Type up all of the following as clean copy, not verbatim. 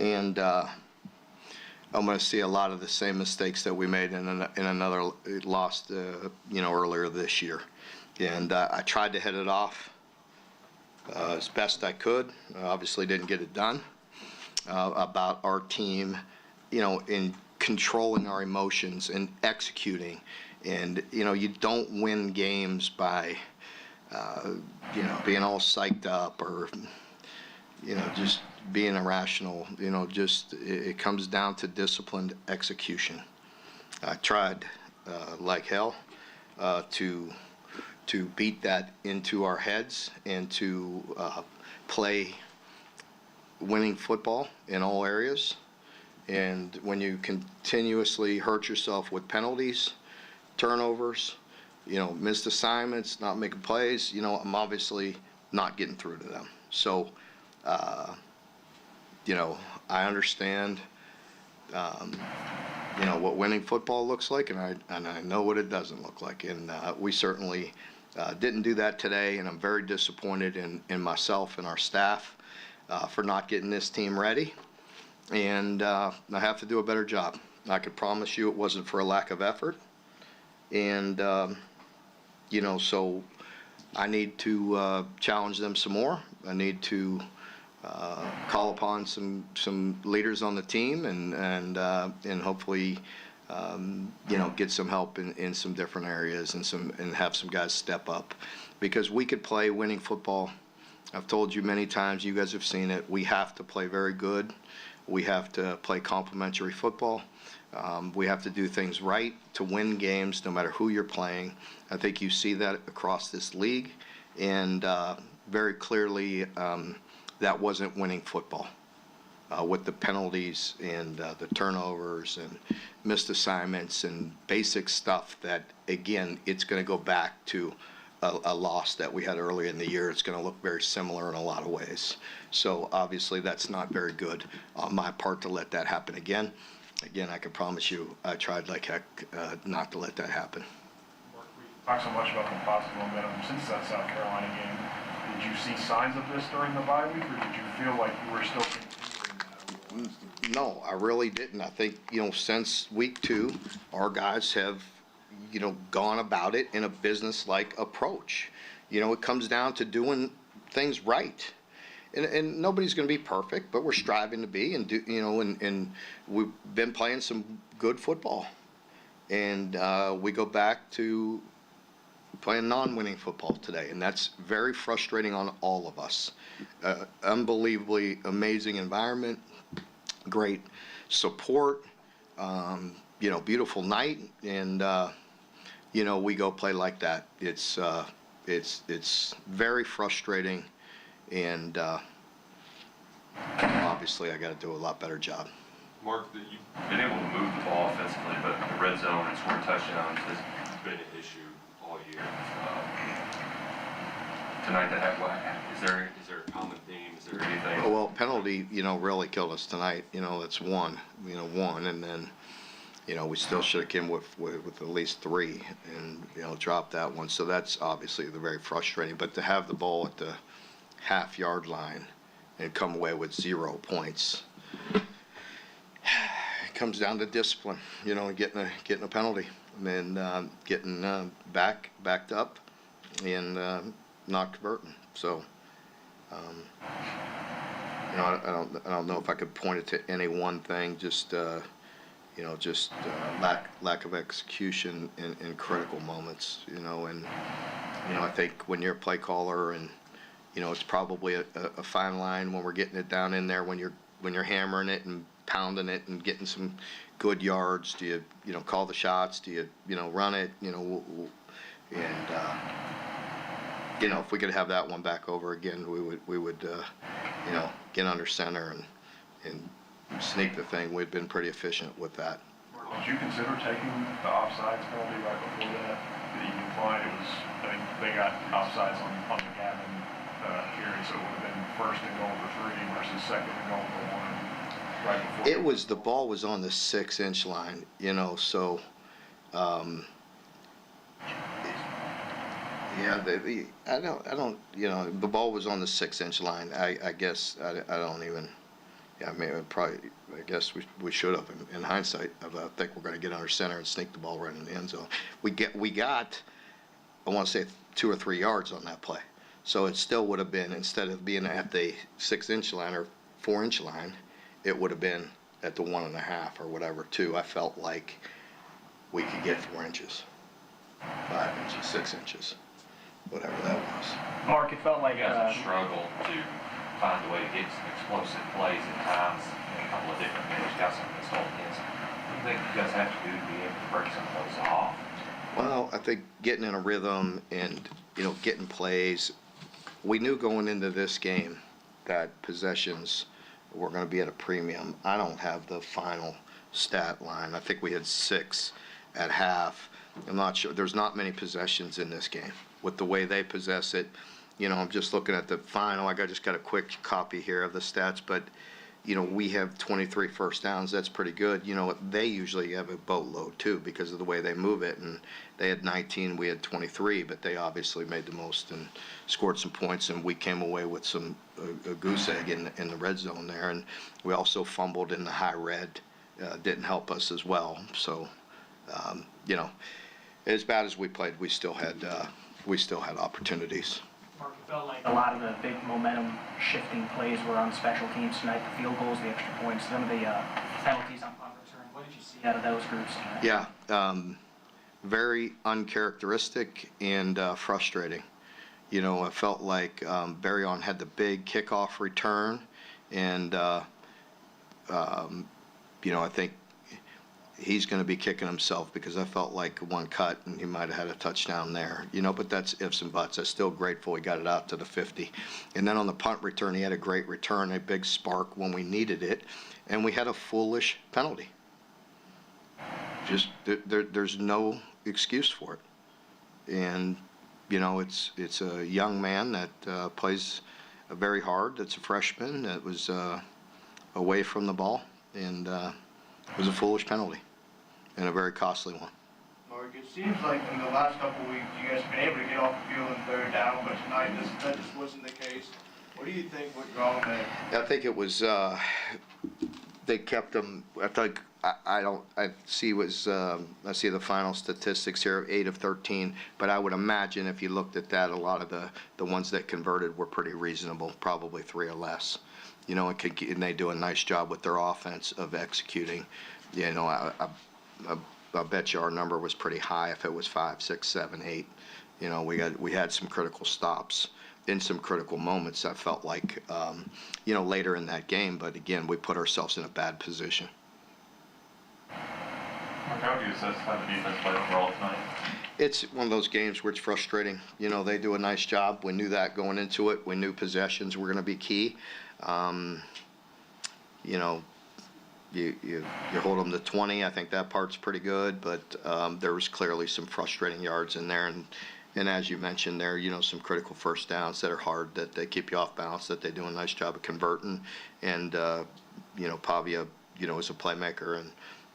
and I'm going to see a lot of the same mistakes that we made in another loss, earlier this year. And I tried to head it off as best I could. Obviously didn't get it done. About our team, in controlling our emotions and executing. And, you don't win games by, being all psyched up or, just being irrational. It comes down to disciplined execution. I tried like hell to beat that into our heads and to play winning football in all areas. And when you continuously hurt yourself with penalties, turnovers, missed assignments, not making plays, I'm obviously not getting through to them. So, I understand, what winning football looks like, and I know what it doesn't look like. And we certainly didn't do that today, and I'm very disappointed in myself and our staff for not getting this team ready. And I have to do a better job. I could promise you it wasn't for a lack of effort. And, so I need to challenge them some more. I need to call upon some leaders on the team and hopefully, get some help in some different areas and have some guys step up, because we could play winning football. I've told you many times, you guys have seen it. We have to play very good. We have to play complementary football. We have to do things right to win games, no matter who you're playing. I think you see that across this league, and very clearly that wasn't winning football with the penalties and the turnovers and missed assignments and basic stuff that, again, it's going to go back to a loss that we had earlier in the year. It's going to look very similar in a lot of ways. So obviously that's not very good on my part to let that happen again. Again, I can promise you I tried like heck not to let that happen. Mark, we talked so much about composite momentum since that South Carolina game. Did you see signs of this during the bye week, or did you feel like you were still continuing that? No, I really didn't. I think, since week 2, our guys have, gone about it in a business-like approach. It comes down to doing things right. And nobody's going to be perfect, but we're striving to be, and and we've been playing some good football. And we go back to playing non-winning football today, and that's very frustrating on all of us. Unbelievably amazing environment, great support, beautiful night, and we go play like that. It's very frustrating, and obviously I got to do a lot better job. Mark, you've been able to move the ball offensively, but the red zone and scoring touchdowns has been an issue all year. Tonight, is there a common theme? Is there anything? Well, penalty, really killed us tonight. That's one, and then, we still should have came with at least 3 and, dropped that one. So that's obviously very frustrating. But to have the ball at the half-yard line and come away with 0 points, it comes down to discipline, and getting a penalty and getting backed up and not converting. So, I don't know if I could point it to any one thing. Just lack of execution in critical moments. And I think when you're a play caller, and it's probably a fine line when we're getting it down in there, when you're hammering it and pounding it and getting some good yards. Do you call the shots? Do you run it? If we could have that one back over again, we would get under center and sneak the thing. We've been pretty efficient with that. Did you consider taking the offsides penalty right before that you declined? I think they got offsides on the Gavin carry, so it would have been first and goal for 3 versus second and goal for 1 right before. The ball was on the 6-inch line, so the ball was on the 6-inch line. I guess I don't even Yeah, I mean, probably, I guess we should have in hindsight. I think we're going to get under center and sneak the ball right in the end zone. We got, I want to say 2 or 3 yards on that play. So it still would have been, instead of being at the 6-inch line or 4-inch line, it would have been at the 1.5 or whatever, too. I felt like we could get 4 inches, 5 inches, 6 inches, whatever that was. Mark, it felt like You guys have struggled to find a way to get some explosive plays at times in a couple of different minutes. Got some of this whole against. What do you think you guys have to do to be able to break some of those off? Well, I think getting in a rhythm and, getting plays. We knew going into this game that possessions were going to be at a premium. I don't have the final stat line. I think we had 6 at half. I'm not sure. There's not many possessions in this game. With the way they possess it, I'm just looking at the final. I just got a quick copy here of the stats, but we have 23 first downs. That's pretty good. They usually have a boatload too because of the way they move it. And they had 19, we had 23, but they obviously made the most and scored some points. And we came away with a goose egg in the red zone there. And we also fumbled in the high red. Didn't help us as well. So, as bad as we played, we still had opportunities. Mark, it felt like a lot of the big momentum shifting plays were on special teams tonight. The field goals, the extra points, some of the penalties on punt return. What did you see out of those groups tonight? Yeah, very uncharacteristic and frustrating. I felt like Barryon had the big kickoff return, and I think he's going to be kicking himself because I felt like one cut and he might have had a touchdown there, but that's ifs and buts. I'm still grateful he got it out to the 50. And then on the punt return, he had a great return, a big spark when we needed it, and we had a foolish penalty. Just there's no excuse for it. And, it's a young man that plays very hard. That's a freshman that was away from the ball, and it was a foolish penalty. And a very costly one. Mark, it seems like in the last couple of weeks you guys have been able to get off the field in third down, but tonight that just wasn't the case. What do you think went wrong there? I think it was they kept them. I think I see the final statistics here, 8 of 13. But I would imagine if you looked at that, a lot of the ones that converted were pretty reasonable, probably 3 or less. And they do a nice job with their offense of executing. I bet you our number was pretty high if it was 5, 6, 7, 8. We had some critical stops in some critical moments. I felt like later in that game, but again, we put ourselves in a bad position. Mark, how would you assess how the defense played overall tonight? It's one of those games where it's frustrating. They do a nice job. We knew that going into it. We knew possessions were going to be key. You hold them to 20. I think that part's pretty good, but there was clearly some frustrating yards in there, and as you mentioned there, some critical first downs that are hard, that they keep you off balance, that they do a nice job of converting, and Pavia, is a playmaker and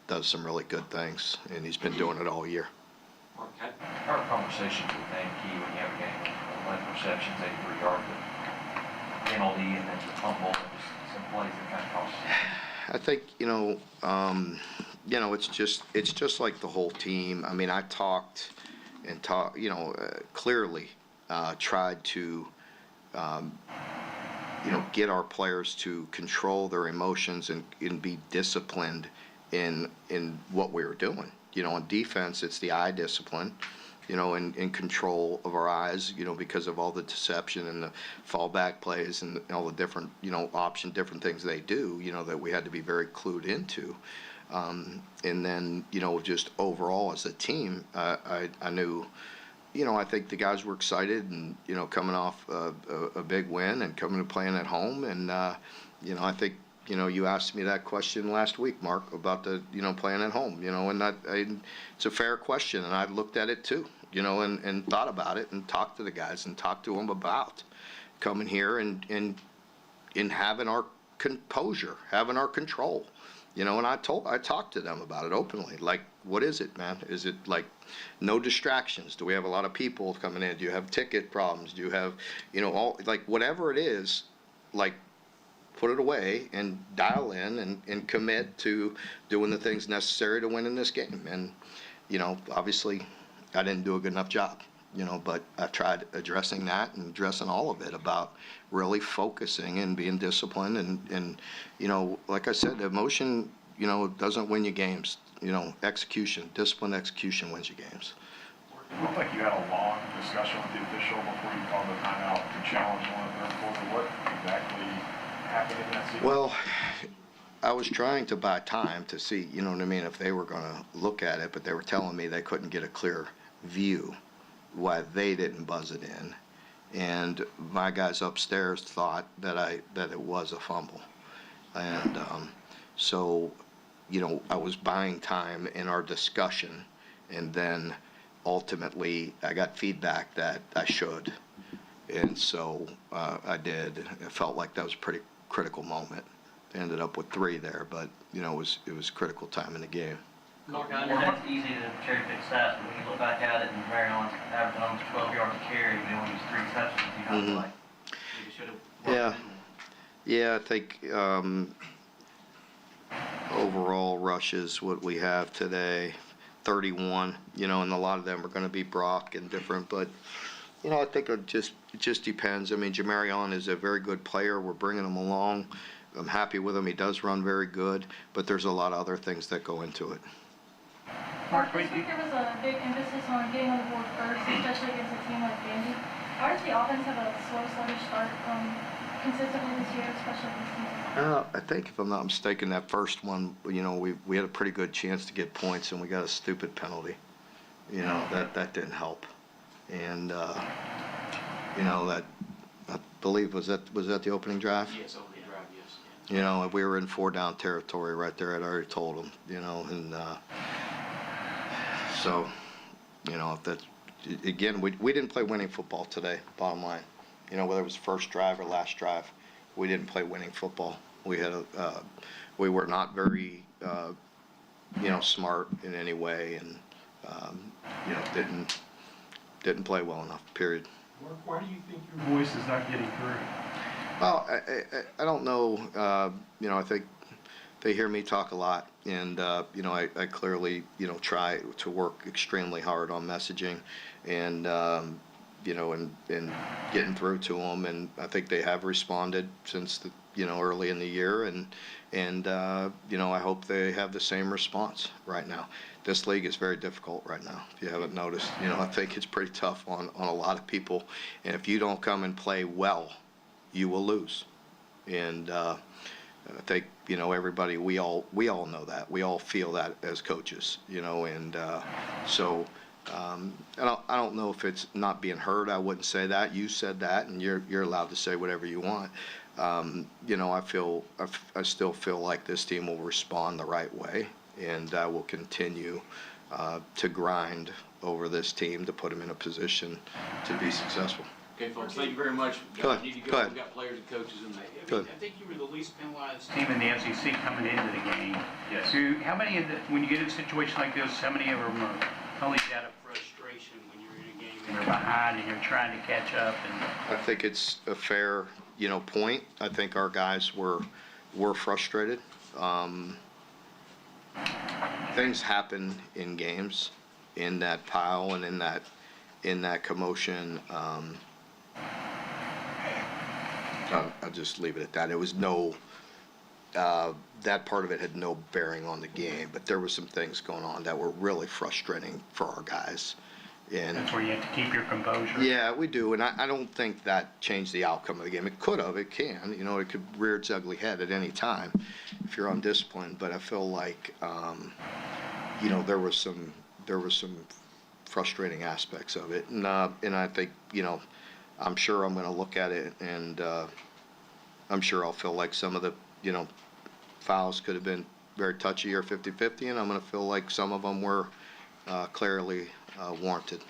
does some really good things, and he's been doing it all year. Mark, how are conversations with Van Key when you have a game? 11 receptions, 83 yards, the penalty, and then the fumble, and just some plays that kind of cost you. I think it's just like the whole team. I mean, I talked clearly tried to get our players to control their emotions and be disciplined in what we were doing. On defense, it's the eye discipline. In control of our eyes, because of all the deception and the fallback plays and all the different, different things they do, that we had to be very clued into. And then, just overall as a team, I knew, I think the guys were excited and, coming off a big win and coming and playing at home. And, I think, you asked me that question last week, Mark, about the, playing at home, and it's a fair question. And I looked at it too, and thought about it and talked to the guys and talked to them about coming here and having our composure, having our control, and I talked to them about it openly. Like, what is it, man? Is it like no distractions? Do we have a lot of people coming in? Do you have ticket problems? Do you have, all, like, whatever it is, like, put it away and dial in and commit to doing the things necessary to win in this game. And, obviously, I didn't do a good enough job, but I tried addressing that and addressing all of it about really focusing and being disciplined. And like I said, emotion, doesn't win you games. Execution, disciplined execution wins you games. It looked like you had a long discussion with the official before you called the timeout to challenge one in the third quarter. What exactly happened in that sequence? Well, I was trying to buy time to see, if they were going to look at it, but they were telling me they couldn't get a clear view why they didn't buzz it in. And my guys upstairs thought that it was a fumble. And so, I was buying time in our discussion, and then ultimately I got feedback that I should. And so I did. It felt like that was a pretty critical moment. Ended up with 3 there, but it was critical time in the game. Mark, I know that's easy to cherry pick stats, but when you look back at it, and Maryland's average almost 12 yards a carry, they only used 3 touchdowns. You know, like maybe should have. Yeah, I think overall rushes what we have today, 31. And a lot of them are going to be Brock and different, but I think it just depends. I mean, Jamarion is a very good player. We're bringing him along. I'm happy with him. He does run very good, but there's a lot of other things that go into it. Mark, this week there was a big emphasis on getting on the board first, especially against a team like Vandy. Why does the offense have a slow, sluggish start consistently this year, especially this season? I think, if I'm not mistaken, that first one, we had a pretty good chance to get points, and we got a stupid penalty. That didn't help. And, that, I believe, was that the opening drive? Yes, opening drive, yes. We were in 4-down territory right there. I'd already told them, and so, if that's, again, we didn't play winning football today, bottom line. Whether it was first drive or last drive, we didn't play winning football. We had we were not very, smart in any way, and, didn't play well enough, period. Mark, why do you think your voice is not getting through? Well, I don't know. I think they hear me talk a lot, and I clearly try to work extremely hard on messaging, and and getting through to them, and I think they have responded since the early in the year, and I hope they have the same response right now. This league is very difficult right now. If you haven't noticed, I think it's pretty tough on a lot of people, and if you don't come and play well, you will lose. And I think everybody, we all know that. We all feel that as coaches, and so I don't know if it's not being heard. I wouldn't say that. You said that, and you're allowed to say whatever you want. I still feel like this team will respond the right way, and I will continue to grind over this team to put them in a position to be successful. Okay, folks, thank you very much. Go ahead. Need to Go go. ahead. We've got players and coaches in there. Go ahead. I think you were the least penalized team in the SEC coming into the game. Yes. How many of the, when you get in a situation like this, how many of them are probably out of frustration when you're in a game and you're behind and you're trying to catch up? And I think it's a fair, point. I think our guys were frustrated. Things happen in games, in that pile and in that commotion. I'll just leave it at that. It was no, that part of it had no bearing on the game, but there were some things going on that were really frustrating for our guys. And that's where you have to keep your composure. yeah, we do, and I don't think that changed the outcome of the game. It could have, it can, it could rear its ugly head at any time if you're undisciplined. But I feel like, there was some frustrating aspects of it, and I think, I'm sure I'm going to look at it, and I'm sure I'll feel like some of the, fouls could have been very touchy or 50-50, and I'm going to feel like some of them were clearly warranted.